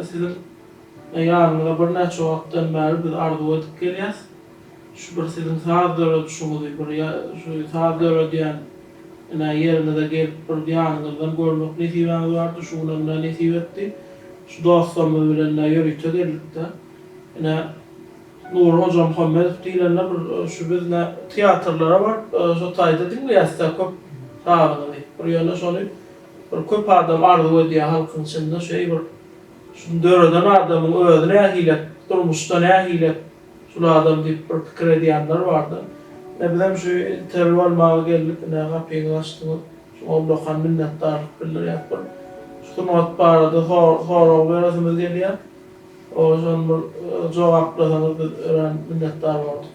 sizin yanına bir neçe vakitten beri biz arzu edip geliyoruz. Şu bir sizin sağdır düşünüldü bir şu sağdır diyen yerine de gelip bir yanınızdan görmek nesibimiz vardı. Şununla nesip etti. Şu dostlarımız bilenle yürüyte geldik de. Nur Hocam Muhammed diyenler bir şu bizne tiyatrlara var. Şu tayda dinleyesizler köp sağlığı. Bir yana şunu bir köp adam arzu ediyor halkın içinde bir şu dörden adamın ödüne hilet durmuşta ne hilet şu adam deyip bir fikir ediyenler vardı. Ne bileyim şu terör almaya geldik ne kapıyı açtığını şu Allah'ın minnettarlık bilir yapır. Şu matbaada sonra verasımız geliyor. O zaman cevaplasanız biz öğren minnettar olduk.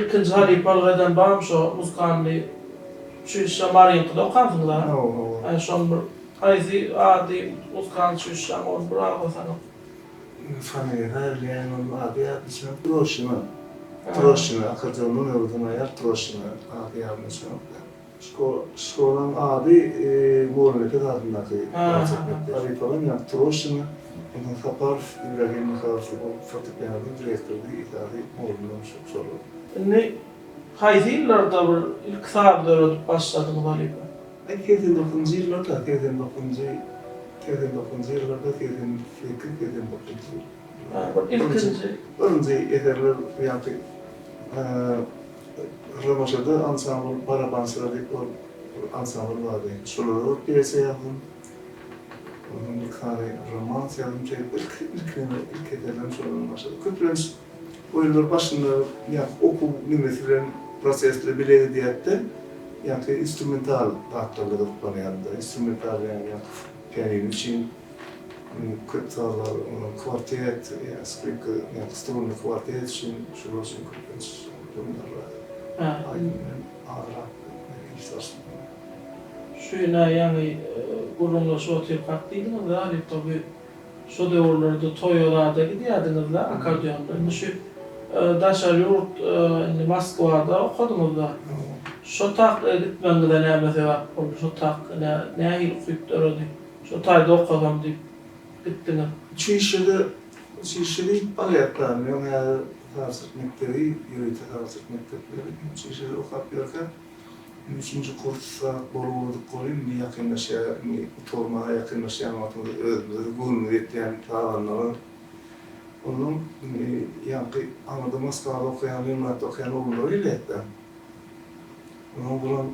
İkinci Halip Algay'dan bağım şu Muskanlı şu işe Marink'da okansınız ha? Yani şu an bir Ayzi adi Muskanlı şu işe onu bravo sana. Familjer, yani abi yapmışım. Troşina, akademinin ördüğüne yer Troşina abi yapmışım. Şkolan abi Morneke adındaki gerçekten. Abi falan ya Troşina. Ondan kapar, İbrahim Mikhail'si bu fortepiyanın direktörü abi Mornek'ın çok soru. Ne haydi yıllarda bir ilk saatler ödüp başladınız Halip'e? 2009 yıllarda, 2009 yıllarda, 2008, 2009 Önce yeterler yaptı. Römaşada ansambl, baraban sıradık o ansambl vardı. Solo piyasa yaptım. Onun bir tane romans yazdım. İlk yeterlerim sonra başladı. Köprülerimiz o yıllar başında okul nimetilen prosesle bileydi diyette. Yani instrumental partlarda da kullanıyordu. Instrumental yani piyanino için kıtalar, kuartet, strunlu kuartet için şurası köprülerimiz bunlar var. Aynen ağır işlersin. Şu yani gururla şu otel kalktıydınız da Halip tabi şu devirlerde Toyo'larda gidiyordunuz da akordiyonda. Şu Daşar Yurt Moskova'da okudunuz da. Şu tak gitmengide ne mesela oldu? Şu tak ne okuyup durdu? Şu tayda okudum deyip gittiniz. Çeşitli baliyatlarını, yani tarzı mektepleri, yürüyte tarzı mektepleri, çeşitli okuyup 3. kursa boluluk koyayım, ni yakınlaşa, ni tormaya yakınlaşa anlatmadı, gurur ettiğim tavanları. Onun yankı anladım Moskova'da okuyan, Lüman'da okuyan oğulları ile etti. Onun bunun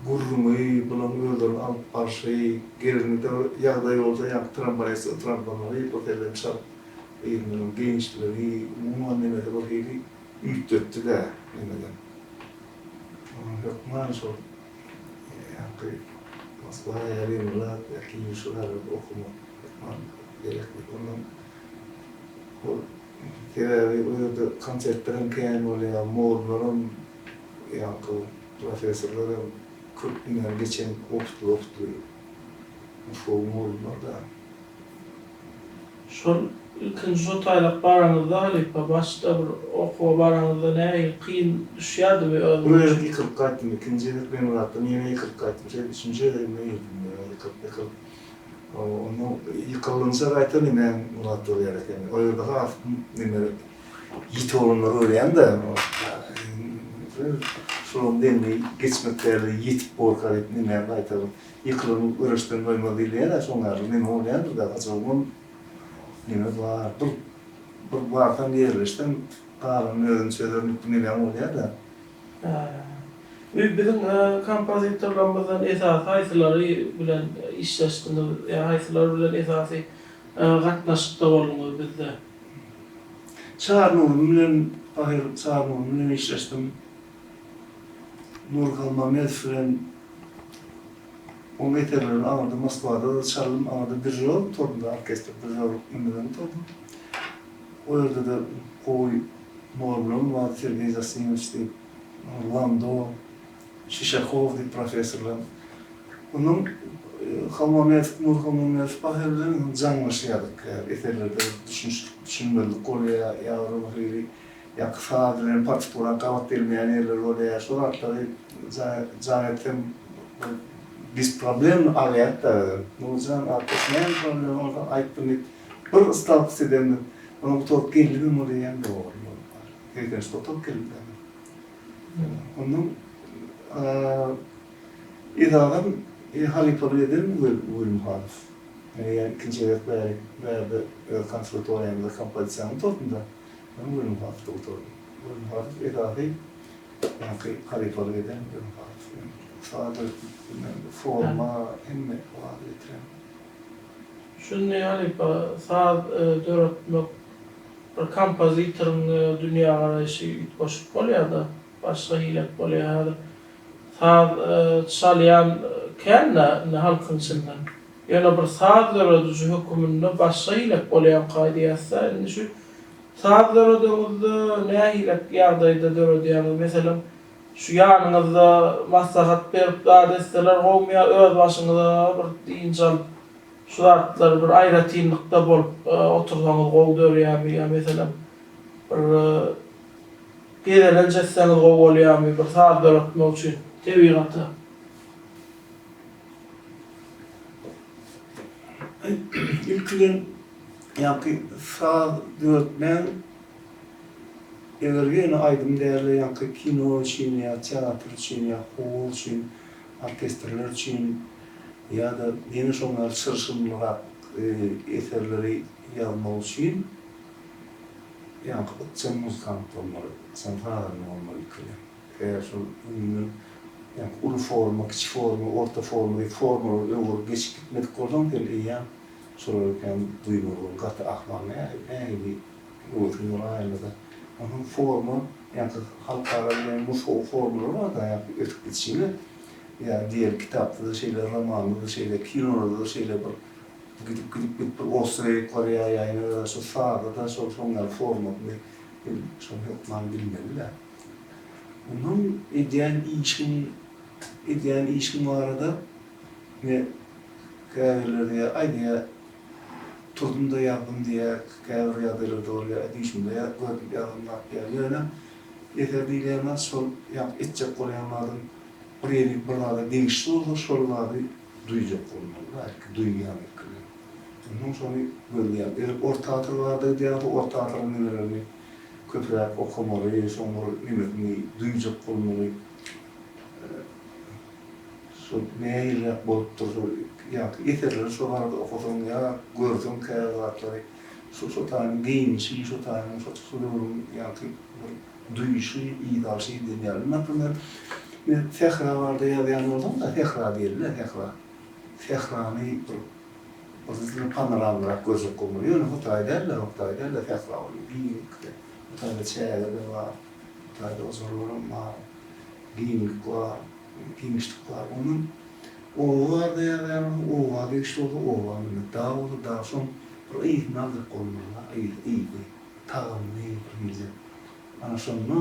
gurrumu, bunun öldürün alıp parçayı, gelirini de yağda yolda yankı trambayası, trambanları, otellerin şarp, eğilmenin gençleri, umuman nemede bakıyla üyüttüttü de nemeden. Yok maalesef yankı Moskova'ya yarayımlar, belki yuşular okumak gerekli. Ondan o konsertlerin keyin oluyor, morların yankı profesörlerin 40 binden geçen okuttu. Ufuk morlarda. Şu ikinci otaylak baranızda Halip'e başta bir oku baranızda ne kıyın düşüyordu bir ödüm. Buraya yıkılıp kaçtım, ikincilik benim rahattım, yine yıkılıp kaçtım. Üçüncüye de yine yıkılıp. Onu yıkılınca kaytan yine Murat olarak yani. O yılda hafif yit oğlunları öğreyen de şunun denmeyi geçmeklerle yitip borkalıp yine kaytalım. Yıkılın ırıştığın doymalı değil ya da sonarlı yine öğreyendir de kaçalımın yine var. Bu vartan yerleşten Karın öğün söylerim yine öğreyen de. Bizim kompozitörlerimizin esas haysileri bilen işleştiniz, haysileri bilen esası katnaşıkta oldunuz bizde. Çağrı'nın işleştim. Nur Kalmamiyet filan o yeterlerin ağırdı Moskova'da da çaldım ağırdı bir rol, Torun'da orkestra bir rol ünlüden Torun. O yerde de koy morlum var, Sergey Zasimevski, Lando, Shishakov diye profesörler. Onun Nur Kalmamiyet bahirlerin canlaşıyorduk. Yeterlerde düşünmelik oluyor, yavruları, ya kısadıların partitura kavat edilmeyen yerler oluyor. Sonra atları zannetim biz problem arayat da Nurcan arkasından problem orada ayıptım. Bir ıslah eden onu top geldi mi oraya da olur. Gerçekten top geldi. Onun idadan halifalı eden bölüm halif. Yani ikinci evet böyle konservatuvarında kompozisyonu topunda. Ben bölüm halifte oturdum. Bölüm halif idari yani halifalı eden bölüm halif. Sadece forma hem var getiren. Şunu halifa saat 4 bir kompozitörün dünya arayışı koşup oluyor da başka hilek oluyor da saat çalyan kendi halkın içinden yani bir saat dördücü hükümünde başka hilek oluyor kaydiyatsa şimdi şu saat dördüğümüzde ne hilek yardaydı dördü yani mesela şu yanınızda maslahat verip daha desteler olmuyor öz başınıza bir deyince şu atlar bir ayrıtınlıkta bolup otursanız oldu ya mesela bir gelelen cesseniz oluyor bir saat dörtmek için tebigatı. İlkiden yani saat 4'den eğer yine aydın değerli yani kino için ya tiyatro için ya hol için orkestrler için ya da yeni sonlar sırşınlığa eserleri yazmalı için yani sen muskant olmalı, sen falan olmalı ki. Eğer şu yani ulu forma, küçük forma, orta forma öyle geçip gitmedik oradan değil yani sorarken duymalı, katı ahlamaya bir uğraşıyor ailede. Onun formu yani halkara yani bu formları var da yani ötük bitişiyle yani diğer kitapta da şeyler, romanında da şeyler, kinoda da şeyler var. Gidip bir Avustralya, Kore'ye yayınlar da şu sağda da sonlar formu son yokman bilmediler. Onun ideal işin var arada ve kahveler diye ay diye turdum da yaptım diye kahve yadırır da oraya edişim de gördüm yadımlar diye öyle yeter değillerine sol edecek koleyanların buraya buralarda değişti oldu soruları duyacak olmalı belki duymayan ekliyor. Ondan sonra böyle yani orta hatırlarda diye orta hatırların nelerini köprek okumalı, sonra nimetini duyacak olmalı. Neye ilgili bolup durdu, yani yeterli sorularda okudum ya, gördüm kağıtları, şu tane giymişi, şu tane soruyorum, yani duyuşu, iyi dalşı dinleyelim. Mesela Fehra vardı ya, yani oldum da Fehra değiller, Fehra. Fehra'nı o panoramlara gözük koymuyor, Hutay derler, Fehra oluyor, büyük. Hutay'da çaylar var, Hutay'da o zorlarım var, giyimlik var. Giymişlik var. Onun oğlu vardı yani, oğlu vardı işte oğlu vardı. Daha son iyi nazır olmalı, iyi tağımlı bir müzik. Ana sonra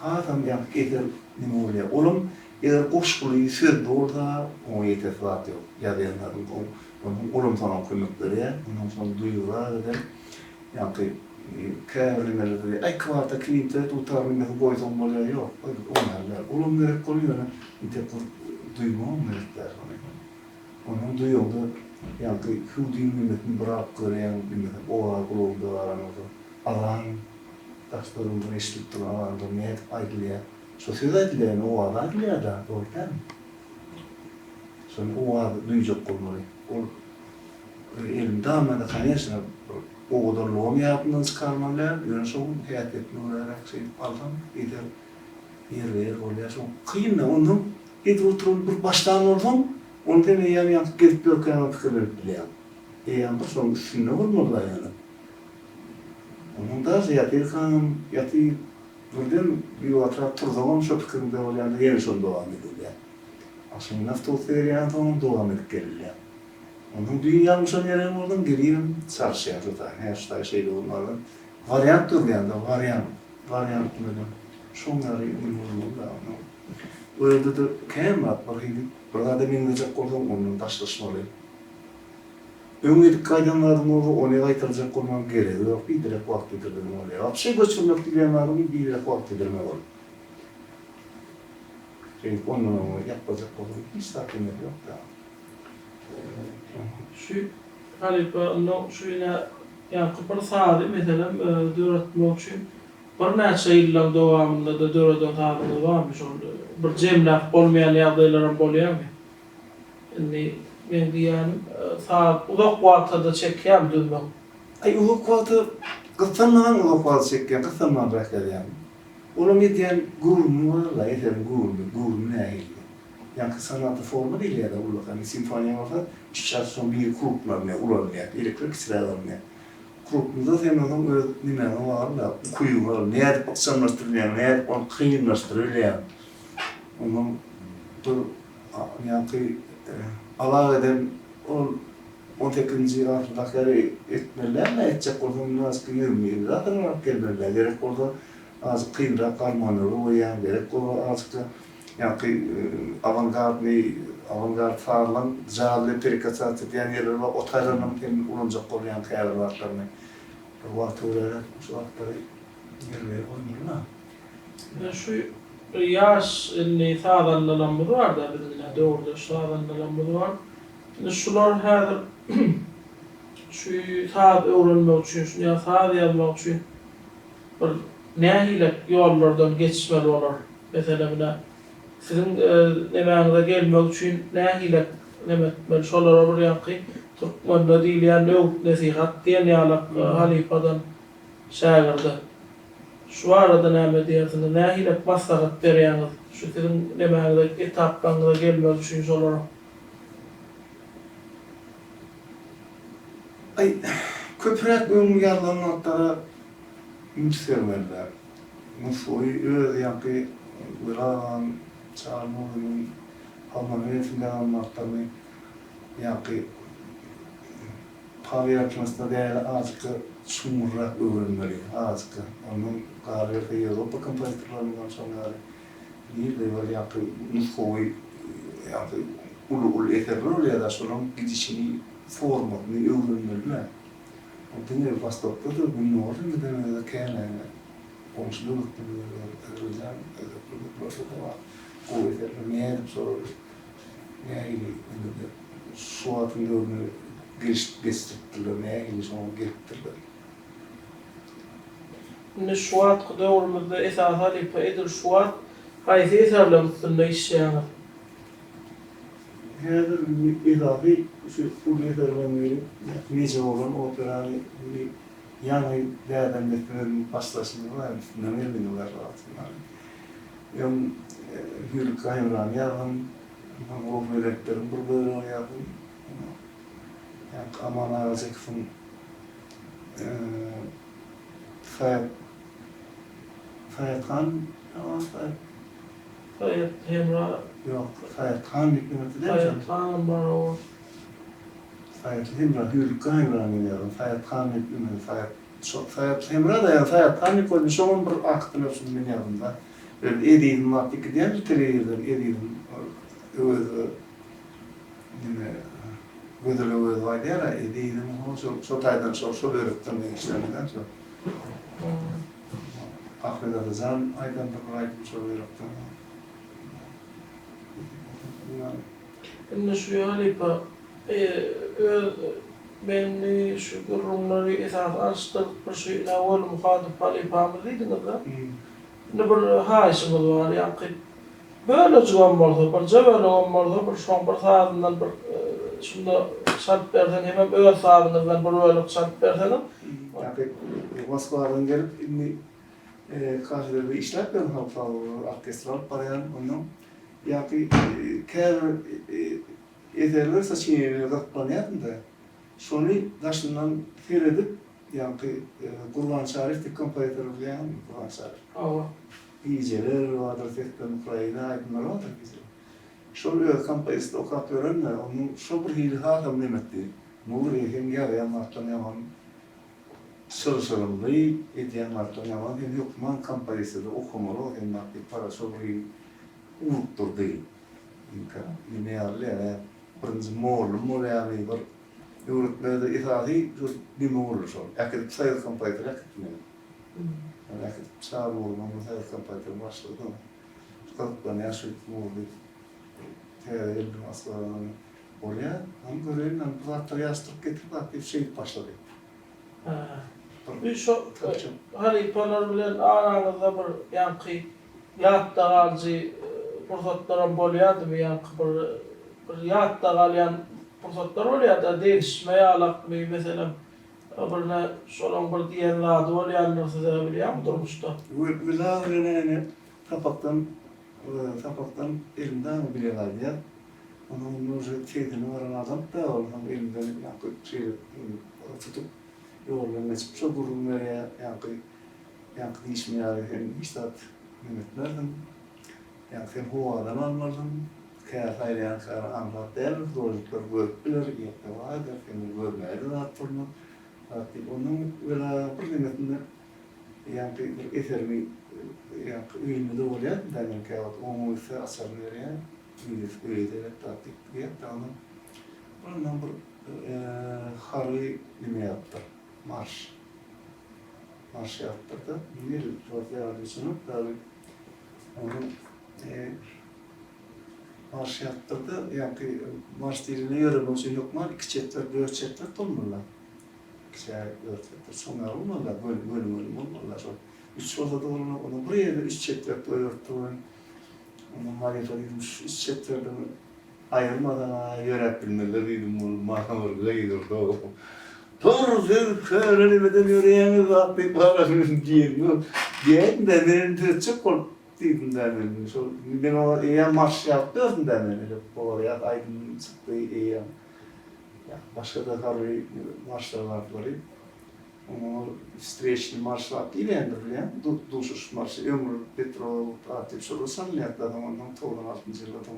haram yani eğer ne oluyor? Oğlum eğer koşkuluyu sürdü orada o yeterli yok. Ya da yanlarım oğlum falan kıymetleri ya. Ondan sonra duyuyorlar da yani kâvrimeleri, ay kıvarta kıyımda tutarmını koydum böyle yok. Onlarlar, oğlum gerek koyuyor. İşte duymam gerekler. Onun duyuyordu. Yani Hüdü'nün ümmetini bırak göreyen ümmetin o ağır oldu aranızda. Alan, taşlarından eşliktir alanda niyet aydılıya. Sosyal aydılıya o ağır aydılıya da doğru değil mi? Sonra o ağır duyacak olmalı. Elimde ama da kaniyasına o kadar loğum yapımdan çıkarmalar, yönetimi hayat etme olarak şey aldım, yer oluyor. Kıyım da onun, oturup bir baştan oldum, ondan yani gelip bir kanal fikirler biliyorum. Yani sonra üstünde olmalı yani. Onun da yatı buradan bir oturup turduğum şu fikrimde oluyor, yeni son devam ediyor. Aslında nafta oturuyor yani onun devam edip geliyor. Onun dünyanın son yerine oradan geleyim, çarşıya tutar, her şeyde onlardan. Varyant dur yani, varyant böyle. Şunları uyumlu da onu. Öyle de kemat var, burada da binecek oldum, onun taşlaşmalı. Öngedip kaydanlarım oldu, onu kaytaracak olmam gereği yok, bir direkt vakit edirdim oraya. Bir şey göçürmek dileyenlerim bir direkt vakit edirme var. Onu yapacak olur. Hiç sakınlık yok da. Şu Halipa şu yine yani bir saati mesela döretmek için bir neçe yıllar devamında da döretmek saatinde varmış oldu. Bir cemlaf olmayan yağdaylarım oluyor mu? Yani ben diyelim saat uzak vakitte çekeyim dönmem. Ay uluk vaatı, kısanlanan uluk vaatı çekken, kısanlanan bırakır yani. Onun yediyen gururunu var da, yeterim gururunu ne eğildi. Yani sanatı formu değil ya da uluk. Hani simfoniya varsa, şarson bir kuruplarına, ulanmaya, elektrik sıralarına. Kurupunda sen onun öyle nimeni var da, kuyu var, ne edip aksanlaştırılıyor, ne edip onu kıyınlaştırılıyor. Onun yani Allah eden o 18. asırdakileri etmelerle edecek olduğunu nasıl bilmiyorum. Zaten olarak gelmeler. Gerek orada azıcık kıyımda kalmanları uyan, gerek orada azıcık da yani avantgard sağlanan cahille perikasat eden yerler var. Otaylarının hem ulunacak olayan kayarlarlarını vaktiyle şu vaktileri gelmeye olmuyor mu? Şu yaş sağdanlalanmı var da bizimle doğruda sağdanlalanmı var. Şular her şu saat öğrenmek için, ya saat yazmak için bir nehiyle yollardan geçişmeli olur. Mesela buna sizin nemeninize gelmek için nehiyle nemetmeli şolara bir yankı Türkmen'de değil yani nesihat diyen yalak Halifa'dan şairde. Şu arada ne diyersiniz, nehiyle maslahat veriyeniz, şu sizin nemeninize etaplarınıza gelmek için şolara. Ay, köprek ön yarlarının altlara mütserverler. Musoyu öyle yankı Iran, Çarmıhı'nın Alman yönetiminden almaklarını yankı paviyatmasına değerli azıcık sumurrak öğrenmeli, azıcık. Onun galiba Avrupa kompozitörlerinden sonra değil de böyle yankı Musoyu yankı ulu eserler ya da sonra gidişini formatını öğrenmeliler. O dinleri bastokta da bunun orada da kâne komşuluk özel özellikle var. Kuvvetler ne edip soruyor. Yani suatın yolunu geçtirdiler, ne ilgili sonra getirdiler. Ne şuat dövrümüzde esas Halifa edir şuat haysi eserlemişsin iş yani. Her izafi şu eserlemeleri nece olan operanı yani değerlendirmelerin başlaşımı var, üstünden elbiniler aslında. Yani Hürrük Kayımran yardım, o meleklerin burada yardım. Yani aman ağacaksın Fayet Khan, ama Fayet Hemra, yok, Fayet Khan hükümeti değil mi? Fayet Khan'ın bana o. Fayet Hemra, Hürrük Kayımran yardım, Fayet Khan hükümeti, Fayet Hemra da yani Fayet Khan hükümeti şunun bir aktını sunduğun yardım da. Böyle edeyim vakti gidiyor, bir teleyirden edeyim öyle Gödülü var diye de edeydim onu şu taydan şu öğretmenliğin işlerinden şu. Ahmet Azam aydan bir aydım şu öğretmen. Şimdi şu Halifa ben şu durumları esas açtık bir şey evvel muhatip Halifa'mız değildiniz da. Şimdi bir haişimiz var yani böyle cıvan vardı, bir ceveli olmalı, bir son bir saatinden bir şunda şart versen hemen öğle saatinden bir öğle şart versenim. Yani Moskova'dan gelip karşıda bir işler ben halkalı orkestral parayan onun yani kâr eserler saçını kaplanıyordum da sonra daşından firedip yani Kurban Şarif kompozitörü bilen Kurban Şarif. Ava. İyiceler vardır, tekrar Ukrayna aydınlar vardır bizim. Şöyle kampanyasında okuyup öğrenme, onun şu bir hili hatam demetti. Nuri hem gelen martan yaman sırılsırımlı ediyen martan yaman hem yokman kampanyasında okumalı hem martı para şöyle unuttur değil. Yine yerli birinci mor yani bir öğretmede ithali bir mor şu. Akıl sayı kampanyasında akıtmıyor. Yani çağrı olmamız her kampanyada başladı. kalıplarını yaşayıp oldu. Eldim aslanını oraya. Ama görelim ben bu hatta yastık getirip bir şey başladı. Bir şu hani panar bilen aranızda bir yankı yatta kalıcı fırsatlarım boluyordu mu yankı bir yatta kalıyan fırsatlar oluyor da değişmeye alak mı mesela birine şolan bir diyen ladı oluyanlar size biliyor mu durmuştu? Villa öğrenene tapaktan elimden mi biliyorlar diye. Onun şeydini varan adam da oradan elimden yankı şey tutup yollarına çıkmış o burunlara yankı değişmeye hem iştahat nimetlerdim. Yankı hem huvadan anlardım. Kâr yankı anlat der, doğruluklar görüpler, yapı vardır, hem görmeye de attırma. Onun böyle bir nimetinde yankı bir eserini yankı ünlü de oluyor. Demin ki onun ise asarını veriyor. Üyedeler tatlık diye tamam. Bundan bir harbi nime yaptı. Marş yaptırdı. Bir Rafia Radyosu'nu tabi onun marş yaptırdı. Yani marş diline yorulma için yok mu? 2 çetler, 4 çetler dolmurlar. 2 4 çetler sonra olmalılar. Bölüm olmalılar. 3 orada da onu buraya da 3 çetler doyurttu. Onun marifet edilmiş 3 çetlerden ayırmadan yönetbilmeleri dedim oğlum. Mağmur gaydır da o. Doğru öğrenemeden yürüyeni rahatlık var diyen de benim de çok korktuydum demedim. Ben o marş yaptıyordum demedim. Oraya aydın çıktı başka da tabii marşlar vardı. Ama streçli marşlar değil yani. Duşuş marşı, ömür, petrol, tatil şurada sanıyakladım ondan toğdan 60 yılladım.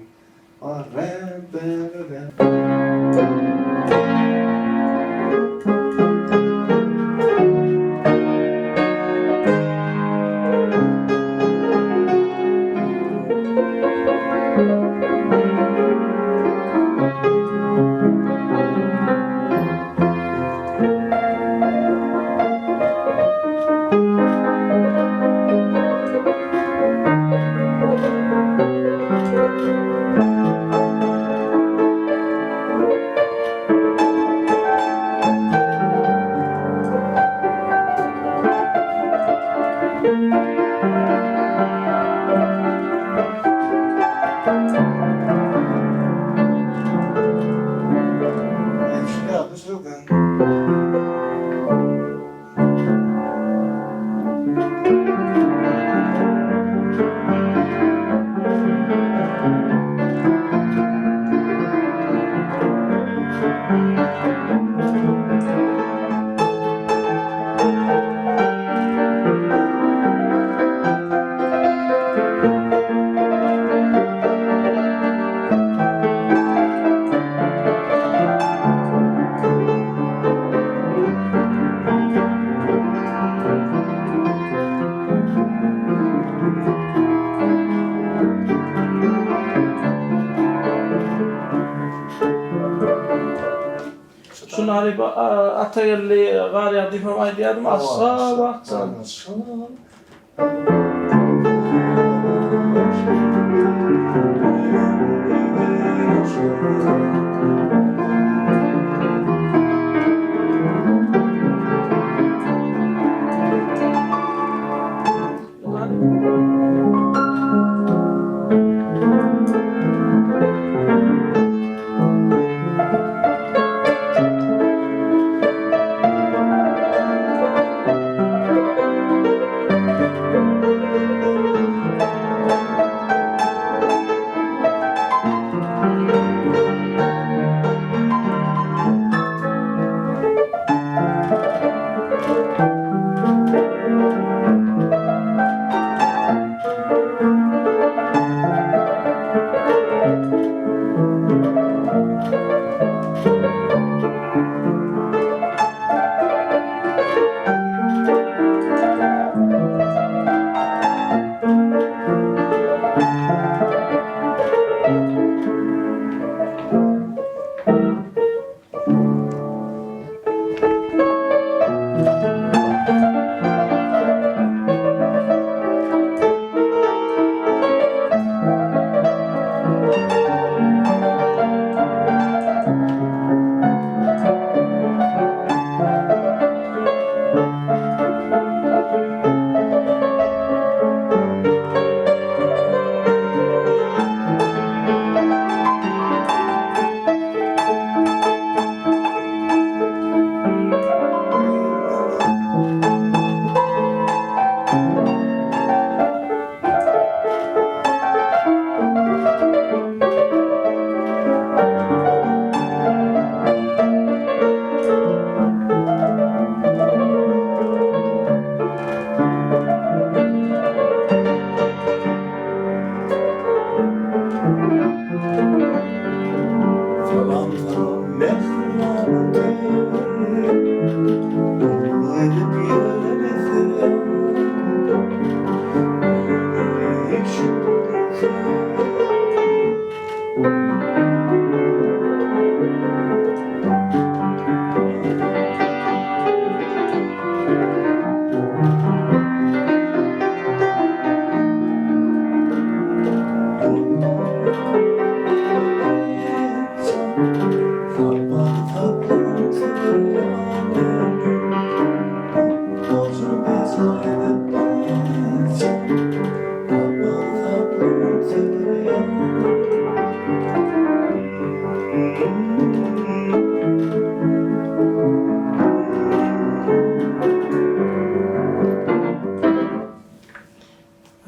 Şunu hani Atayerli var ya difamay diyedim aşağı baksan.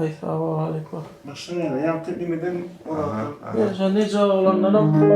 Hay sağ ol aleyküm. Başta ne? Yankı nimeden orada. Neyse nece olanlarım.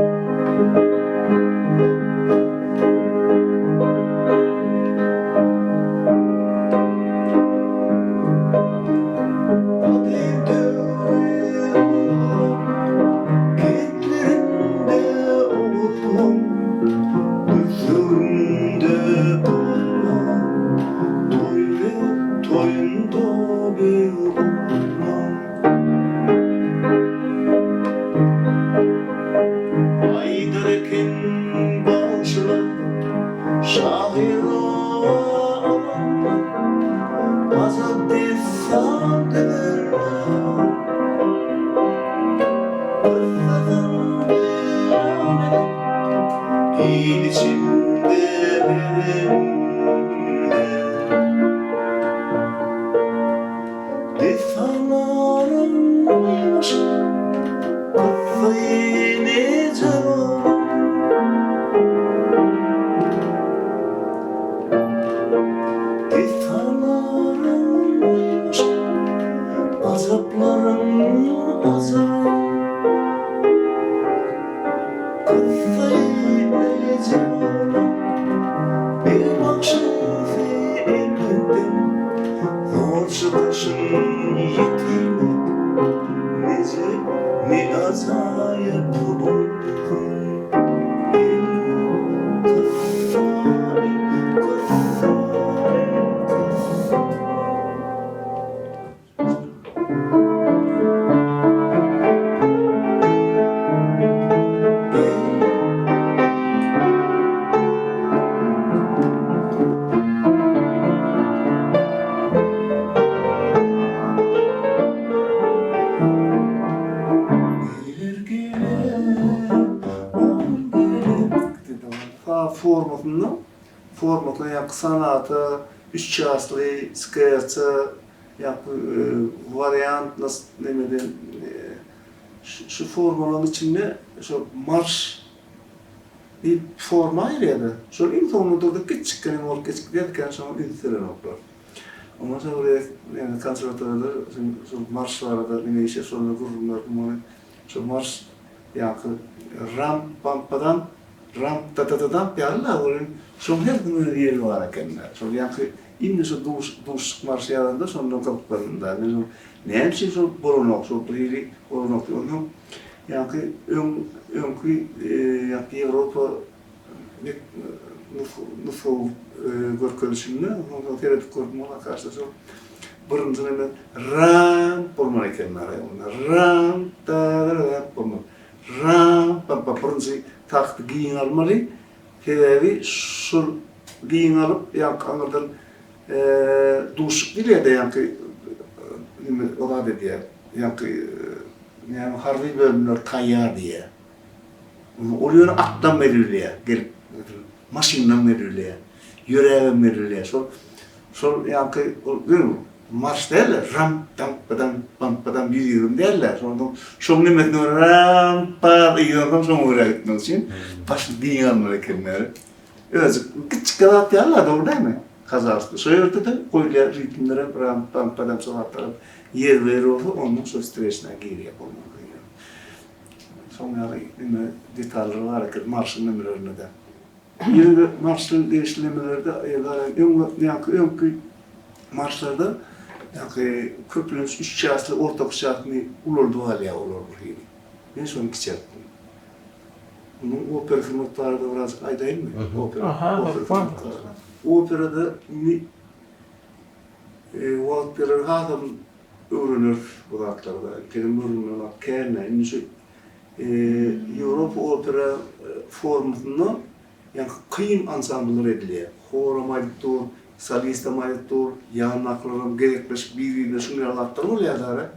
Formatla yak sanatı, üç çağrıslı, sketch'ı, yak varyant nasıl demeden şu formaların içinde şu marş bir forma ayrıydı. Şu ilk onlarda küçük kelim orkest giderken sonra ünitelen oklar. Ama sonra yani konservatuvarda şu marşlarda yine işe sonra kurumlar şu marş yak ram pampadan ram tatatadan yarla onun son her gün yeri var kendiler. Son yak inne şu duş marşlarında sonra kapılarında ne hepsi şu boronok şu biri boronok onun yak önkü yak Avrupa nüfus görkölüşünde onu terapi kurmaya karşı şu birinci hemen ram pormana kendiler ram da pormana ram papa birinci taktı giyin almalı hedevi sur giyin alıp yak anırdan duş değil de yak ola dedi yak yani harbi bölümler tayyar diye oluyor attan veriliyor gelip maşinle veriliyor yüreğe veriliyor sol yak marş derler ram tam padam yürüyorum derler sonra şom ne metno ram pa yiyorum sonra oraya gitmek için baş dünyanın kendileri özü küçük kadar derler doğru değil mi kazası söyledi de koyuyor ritimlere ram pam padam sanatları yer veriyor onun şu stresine giriyor olmak sonra yine detayları var ki marşın numaralarında da yine marşın değiştirmelerde yani marşlarda yani köprünün üç çağrıslı ortak çağrısını olurdu hali olur bu hili. Ben sonra küçelttim. Bunun opera formatları da biraz aydayım mı? Opera formatları. Operada operanın adam öğrenir bu haklarda. Kelim öğrenirler, kerne. Avrupa opera formatında yani kıyım ansambıllar ediliyor. Horamalittur, salistamarittur, yanaklarım gerekmiş birbirine şunları atlarım ya da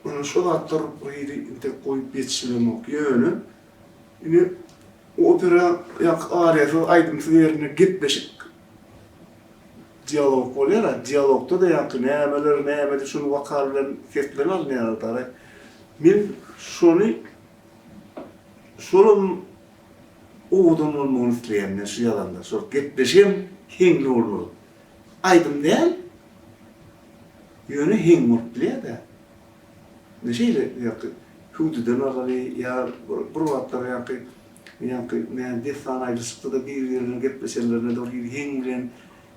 onun şu atlar burayı koyup yetiştirmek yönü. Yine opera yak arifı aydıntılı yerine gitmeşik diyalog oluyor ya, diyalogda da yak neyemedi şunu vakarların ketlerini almaya da. Ben şunu sorun oğudun olmanı isteyemden şu yalanda. Sonra gitmeşim hengli olur. Aydın değil, Yönü heng olup bile de. Ne şeyle yakı hududen aralı ya burvatlar yakı men defan ayrılıkta da bir yerine gitmeselerine doğru henglen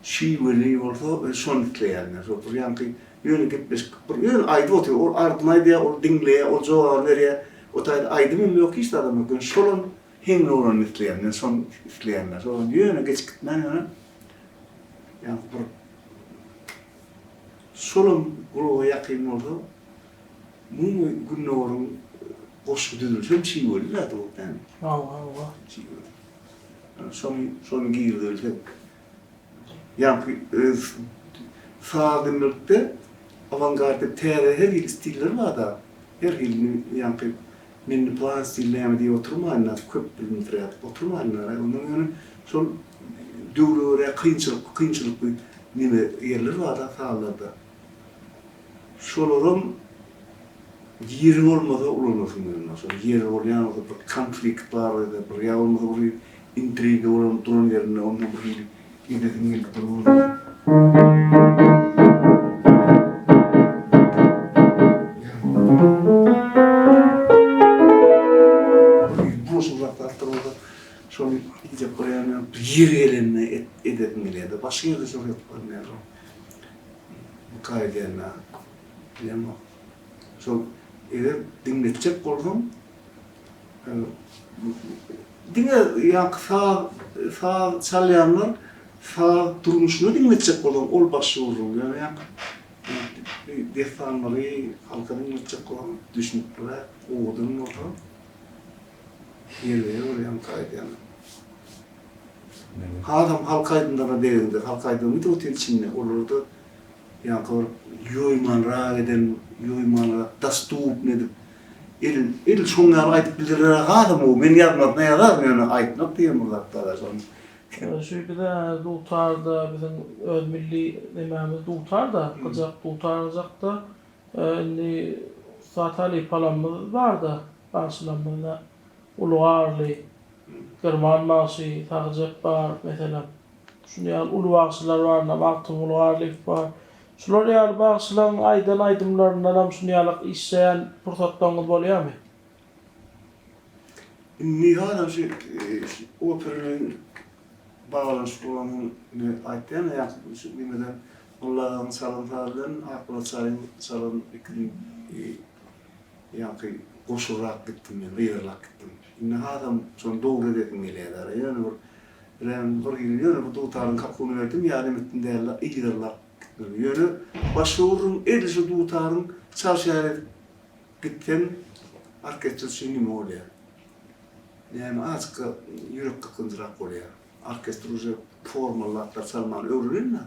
şiveli olsa sonitleyenler. O yakı yönü gitmiş. Yönü aydı otuyor. O ardına diye o dinleye o cevap veriyor. O tayda aydı mı yok işte adamı. Gün solun henglen olan itleyenler son itleyenler. O yönü geç gitmen yönü. Yani solun gruba yakın oldu. Mumu günnorun boşu düdülsem şey olur da doğrudan. Allah. Şey olur. Son girdi. Yani sağdımlıkta avantgarde TR her yıl stiller var da her yıl yani min plan stilleme diye oturmayınlar, köp bilmiyor oturmayınlar. Onun yani son dövlere kıyınçılık nime yerler var da sağlarda. Şolorum yeri olmadı olmasın diyorlar. Yeri olmayan bir konflikt var da bir ya olmadı bir intriga olan durum yerine onun bir iletişim gibi. Sonra iyice buraya bir yerine edetmeliye de başka yerde çok yapılmıyor. Bu kaydeyenler. Bilmem. Sonra dinletecek oldum. Dinle ya sağ çalyanlar sağ durmuşunu dinletecek oldum. Ol başı oldum yani defanları halka dinletecek oldum. Düşünüpler, oğudum orada. Yerlere oraya kaydeyenler. Adam halkaydığında da değildir. Halkaydığında da otel içinde olurdu. Yani yoyman rağı eden, yoyman dastup nedir? El şunlar aytıp bildirir adam o. Men yazmak ne yazar yani aytmak diyeyim burada sonra. Şu bir de Dultar'da bizim öz milli dememiz Dultar'da, kılacak Dultar'cak da şimdi Satali palamız var da karşılanmada Uluğarlı, German Naşı, Tağcık var mesela. Şunu yani Uluğarlılar var, Altın Uluğarlı var. Şular yani bağışılan aydan aydımlarından hem şunu yani işleyen fırsatlarınız oluyor mu? Nihalem operanın bağlanışlı olanın aytlayan yaklaşık bilmeden Allah'ın salınlarının akla salın iklim yani koşularak gittim yani verirlak gittim. Nihalem son doğru dedim geleyler yani bir geliyor bu doğutarın kapını verdim yani metin değerler iyidirler. Yani başvurun edilse doğutarın çarşıya gittim arkadaşlar şimdi mi oluyor? Yani azıcık yürek kıkındırak oluyor. Orkestra formalar çalmanı öğrenin.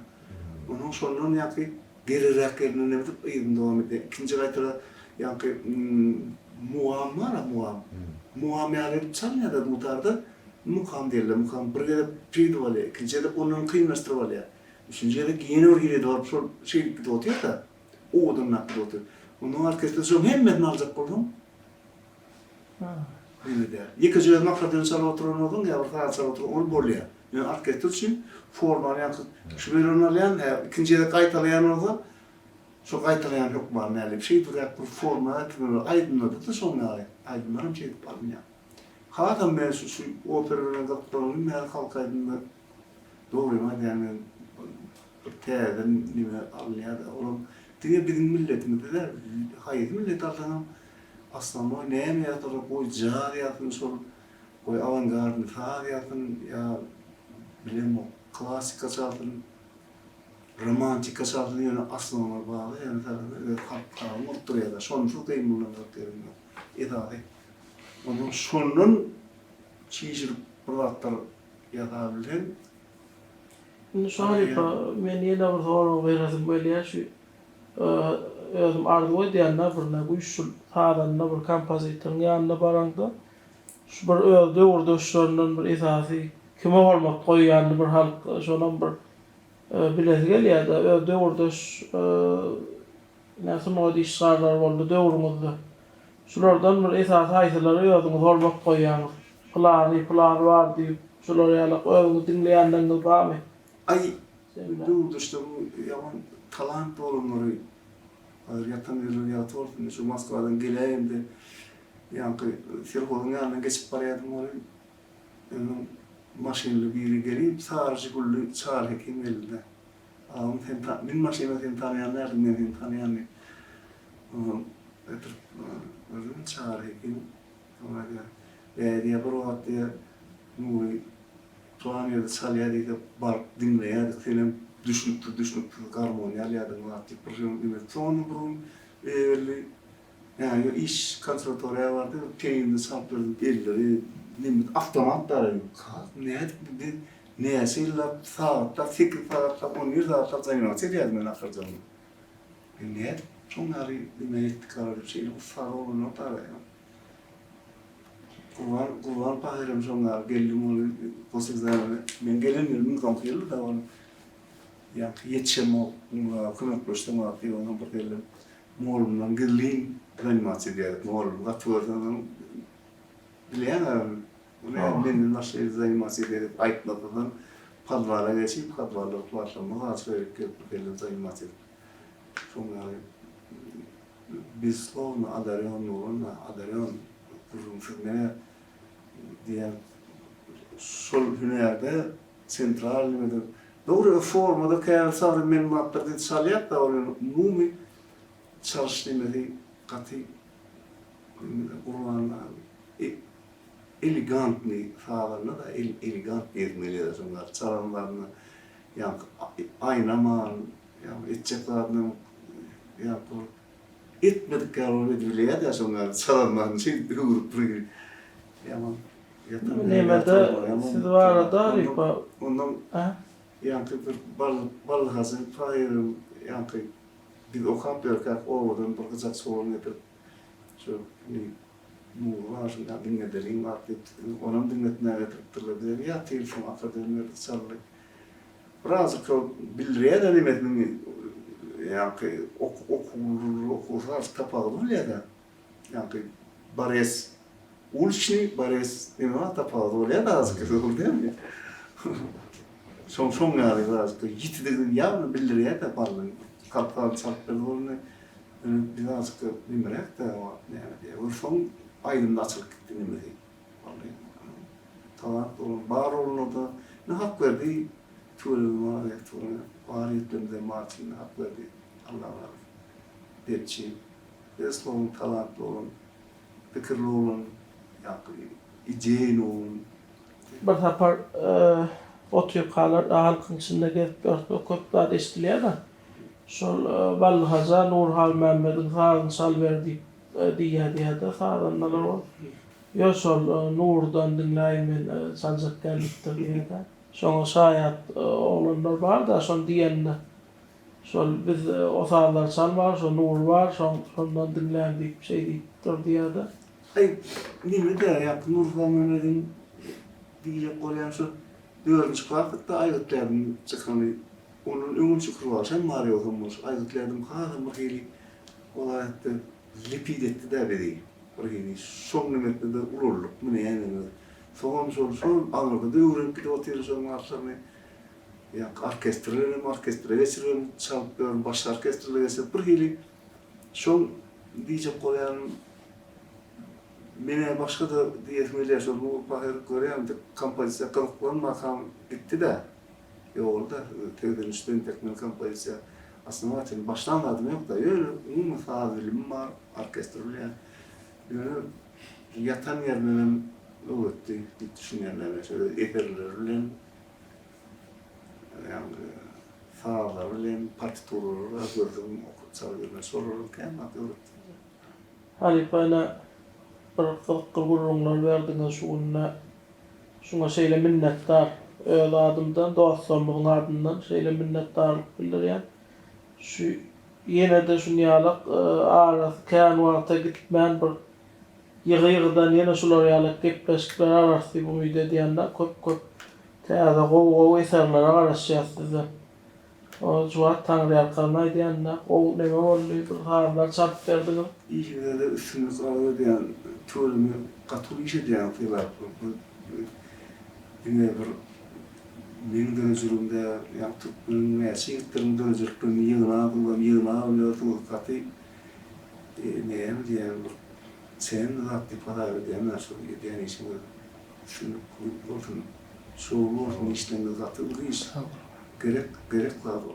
Onun sonunun yani geri raklarını ne bilip iyi devam ediyor. İkinci kayıtlara yani muam var muam. Muam yani çalmıyor da mutarda mukam derler. Mukam bir de peydo var. İkinci de onun kıymetli var. Üçüncü de yeni örgüyle doğru şey gidiyor da o odunlar gidiyor. Onun orkestrasyon hemen alacak oldum. Yıkıcı maksadın salvatron oldun ya orta salvatron ol bolya. Yani orkestra için formal yani şu bir onlarlayan ikinci de kayıtlayan oldu. Şu kayıtlayan yok var ne bir şey durak bu formal aydınladı da sonra aydınlarım şey yapalım ya. Hatam ben şu operanın kaptanım ben kalkaydın da doğru mu yani teyden nime alnya da oğlum diye bizim milletimiz hayır millet arasında aslında o neye mi yatırır, o cariyatın sorun, o avantgardın fariyatın ya bilmem o klasik kasatın, romantik kasatın yani aslında ona bağlı yani tabii kapkalım oturuyor da sonuçlu değil bunlar bakıyorum idare. Onun sonunun çizir pırlatlar yatabilen. Şu an ben yine bir soru verirdim böyle ya şu özüm arzu ediyenler birine bu işul haranına bir kompozitörün yanına baranda şu bir öldü orada şunun bir esası kime olmak koyuyanlı bir halk şunun bir bilesi geliyor da öldü orada nasıl o işgarlar oldu doğrumuzda şulardan bir esası haysaları özümüz olmak koyuyanız plan var deyip şuları yalık özümüz dinleyenleriniz var mı? Ay, bu işte bu yaman talant olumları Hazır yatan yerler yatıyor. Şu Moskvadan geleyim de yankı telefonun yanından geçip barayadım oraya. Maşinli biri gelip sarıcı kullu çağır hekim elinde. Ağam min maşinle seni tanıyan nereden seni tanıyan ne? Özüm çağır hekim. Sonra diye bir vakit diye Nuri Tuğaniya'da çalıyorduk da bar dinleyorduk. Senin düşünüktü harmonial yadım vakti. Projem demek. Sonra bunun öyle yani iş konservatuarya vardı. Peyinde samplerin elleri limit avtomatlar yok. Ne şeyler saatte 8 saatte 10 saatte zamanı çekiyordu ben akşam. Ne? Şunları dinleyip karar şeyle ufak olduğunu tarıyor. Kurban pahirem şunlar geldim onu posizlerine. Ben gelemiyorum komşuyla da onu. Ya yetişem o kınak başlama atıyor onu bakalım. Morundan gelin animasyon diye morun katıyordan bilen onu benim nasıl animasyon diye ayıkladıdan padvala geçip padvala başlama açık gelip animasyon. Şunlar biz onu adaryon kurun filmine diye sol hünerde sentral mi de doğru formada kayar sarı men matlarda çalıyat da onun mumi çalıştığında katı kurbanlar elegant mi falarına da elegant etmelidir onlar çalanlarına yani aynaman yani etçeklarının yani etmedik ya öyle diyorlar ya sonra çalanların şey duruyor yani Nemede siz var arada ondan yani bir hazır payırım yani bir okap yorkak oğlum bakacak sorun nedir şu mu var ya dinlediğim var onun dinletmeye getirdiler ya telefon akademide çaldı birazcık bilriye de demedim yani okullar tapalı ya da yani bares ulçni bares ne tapalı ya da azıcık olur değil mi? Son yani birazcık yitidin ya bilriye de parlın kaptan çarptırdı onu birazcık bilmerek de yani o son aydın açılık dinlemedi. Vallahi talat onun bar olunu da ne hak verdi tuğlu var ya tuğlu var yetlerinde martin hak verdi Allah var derçi son talat olun fikirli olun yani ideyin olun bir tapar oturup kalır halkın içinde gelip köpler istiliyor da şol Balhaza Nurhal Mehmet'in sağın sal verdi diye de sağdanlar o. Yo şol Nur'dan dinleyimin salcak geldiktir diye de. Şoňa şaýat oğlanlar bar da şon diýende. Şol biz o sağlar sal var, şol Nur var, şondan dinleýändik bir şey diýipdir diýe de. Ay nime de ýa Nurhal Mehmet'in diýip bolýan şu 4-nji wagtda aýdyplarym çykany onun öňün şükür var. Sen Mario Homos aýdyplarym haýy mahili olayatda lipid etdi de bedi. Orhini şoň nimette de ulurluk mene ýani. Son anlarda da öwrenip gidip oturýan arşamy ýa orkestra geçirim çalplar baş orkestra geçip bir hili şoň diýip goýan mene başga da diýetmeler şol bu bahar görýän de kompozisiýa kılıklan makam gitti de yolda tevdenişten teknik kompozisiya aslında zaten başlanmadım yok da öyle umum fazilim var orkestrayla yani yatan yerlerden öğretti düşünenlerle şöyle eferlerle yani sağlarla partiturlarla gördüm çalgılarla sorulurken öğretti. Hani bana bir kılgırımlar verdiniz şuna şeyle minnettar öz adımdan, dostlarımın adından şeyle minnettarlık bildirýän. Şu yine de şu ýalyk arasy kän wagta gitmän bir ýygy-ýygydan ýene şular ýalyk gepleşikler arasy bu ýerde diýende köp täze gowy eserler garaşýar. O jowap taňry ýarkany diýende o neme boldy bir harlar çap berdiler. İşte de üstünüz ağır diyen türlü katılı işe diyen filan. Yine bir benim derecelerimde yaptık, benim neyse yıktırım derecelerimde yığına katı neyem diyen sen zaten para ödeyen nasıl ödeyen işin şunu olsun, çoğu olsun işlerinde zaten bu iş gerek lazım.